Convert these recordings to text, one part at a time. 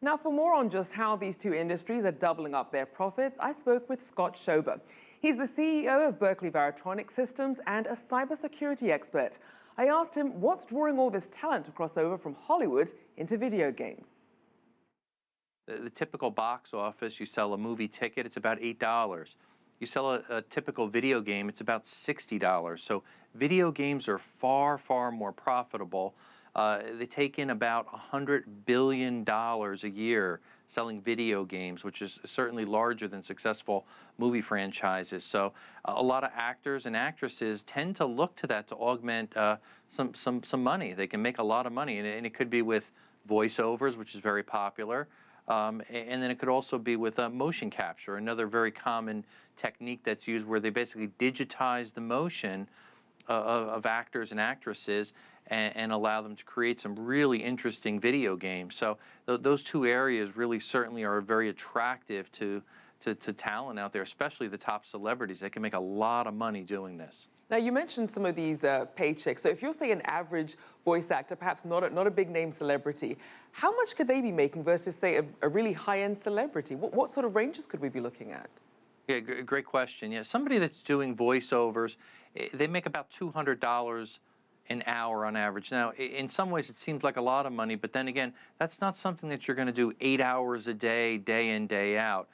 Now, for more on just how these two industries are doubling up their profits, I spoke with Scott Schober. He's the CEO of Berkeley Varitronic Systems and a cybersecurity expert. I asked him what's drawing all this talent to cross over from Hollywood into video games. The typical box office, you sell a movie ticket, it's about $8. You sell a typical video game, it's about $60. So video games are far, far more profitable. They take in about $100 billion a year selling video games, which is certainly larger than successful movie franchises. So a lot of actors and actresses tend to look to that to augment some money. They can make a lot of money, and it could be with voiceovers, which is very popular. And then it could also be with motion capture, another very common technique that's used where they basically digitize the motion of actors and actresses and allow them to create some really interesting video games. So those two areas really certainly are very attractive to talent out there, especially the top celebrities. They can make a lot of money doing this. Now, you mentioned some of these paychecks. So if you're, say, an average voice actor, perhaps not a big name celebrity, how much could they be making versus, say, a really high-end celebrity? What sort of ranges could we be looking at? Yeah, great question. Yeah, somebody that's doing voiceovers, they make about $200 an hour on average. Now, in some ways, it seems like a lot of money, but then again, that's not something that you're going to do 8 hours a day, day in, day out.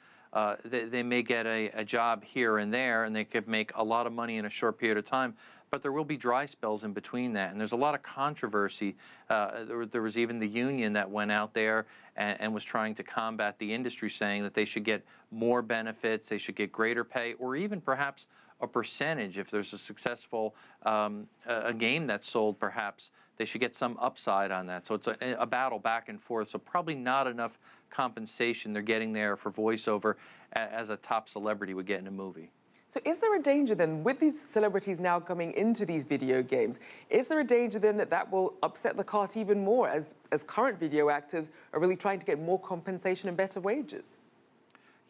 They may get a job here and there, and they could make a lot of money in a short period of time, but there will be dry spells in between that, and there's a lot of controversy. There was even the union that went out there and was trying to combat the industry, saying that they should get more benefits, they should get greater pay, or even perhaps a percentage. If there's a successful a game that's sold, perhaps they should get some upside on that. So it's a battle back and forth. So probably not enough compensation they're getting there for voiceover as a top celebrity would get in a movie. So is there a danger then, with these celebrities now coming into these video games, is there a danger then that will upset the cart even more as current video actors are really trying to get more compensation and better wages?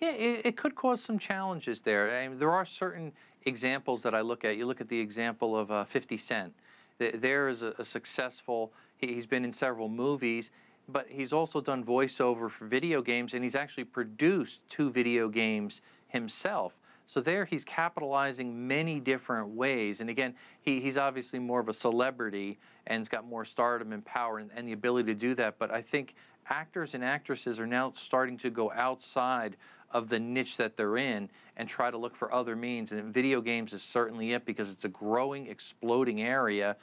Yeah, it could cause some challenges there. I mean, there are certain examples that I look at. You look at the example of 50 Cent. There is a successful, he's been in several movies, but he's also done voiceover for video games, and he's actually produced 2 video games himself. So there he's capitalizing many different ways. And again, he's obviously more of a celebrity and has got more stardom and power and the ability to do that. But I think actors and actresses are now starting to go outside of the niche that they're in and try to look for other means. And video games is certainly it, because it's a growing, exploding area.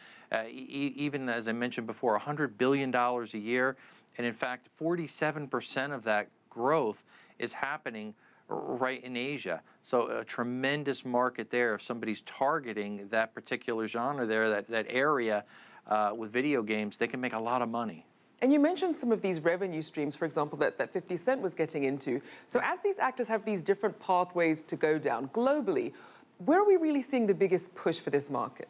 Even as I mentioned before, $100 billion a year. And in fact, 47% of that growth is happening right in Asia. So a tremendous market there. If somebody's targeting that particular genre there, that area with video games, they can make a lot of money. And you mentioned some of these revenue streams, for example, that 50 Cent was getting into. So as these actors have these different pathways to go down globally, where are we really seeing the biggest push for this market?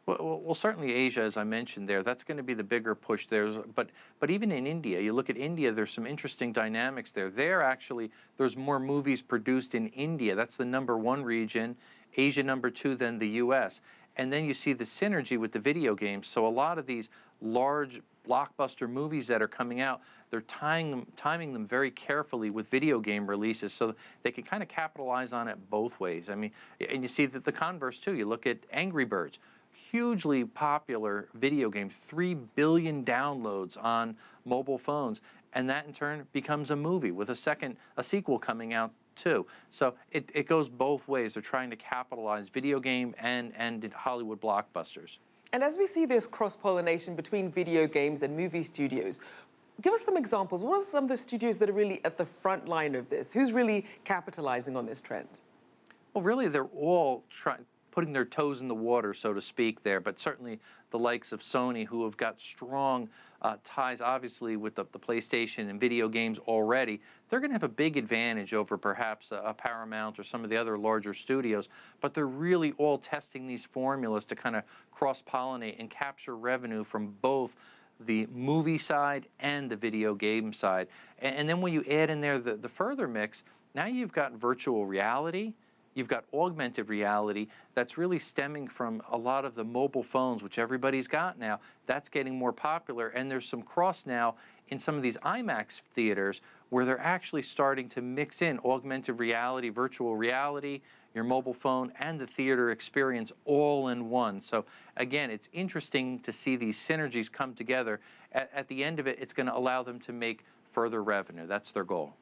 Well, certainly Asia, as I mentioned there, that's going to be the bigger push there. But even in India, you look at India, there's some interesting dynamics there. There's more movies produced in India. That's the #1 region, Asia #2 than the US. And then you see the synergy with the video games. So a lot of these large blockbuster movies that are coming out, they're timing them very carefully with video game releases, so they can kind of capitalize on it both ways. I mean, and you see that the converse too. You look at Angry Birds. Hugely popular video game, 3 billion downloads on mobile phones, and that in turn becomes a movie with a sequel coming out too. So it goes both ways. They're trying to capitalize video game and Hollywood blockbusters. And as we see this cross-pollination between video games and movie studios, give us some examples. What are some of the studios that are really at the front line of this? Who's really capitalizing on this trend? Well, really, they're all putting their toes in the water, so to speak, there. But certainly the likes of Sony, who have got strong ties, obviously, with the PlayStation and video games already, they're going to have a big advantage over perhaps a Paramount or some of the other larger studios. But they're really all testing these formulas to kind of cross-pollinate and capture revenue from both the movie side and the video game side. And then when you add in there the further mix, now you've got virtual reality. You've got augmented reality that's really stemming from a lot of the mobile phones, which everybody's got now. That's getting more popular, and there's some cross now in some of these IMAX theaters where they're actually starting to mix in augmented reality, virtual reality, your mobile phone, and the theater experience all in one. So again, it's interesting to see these synergies come together. At the end of it, it's going to allow them to make further revenue. That's their goal.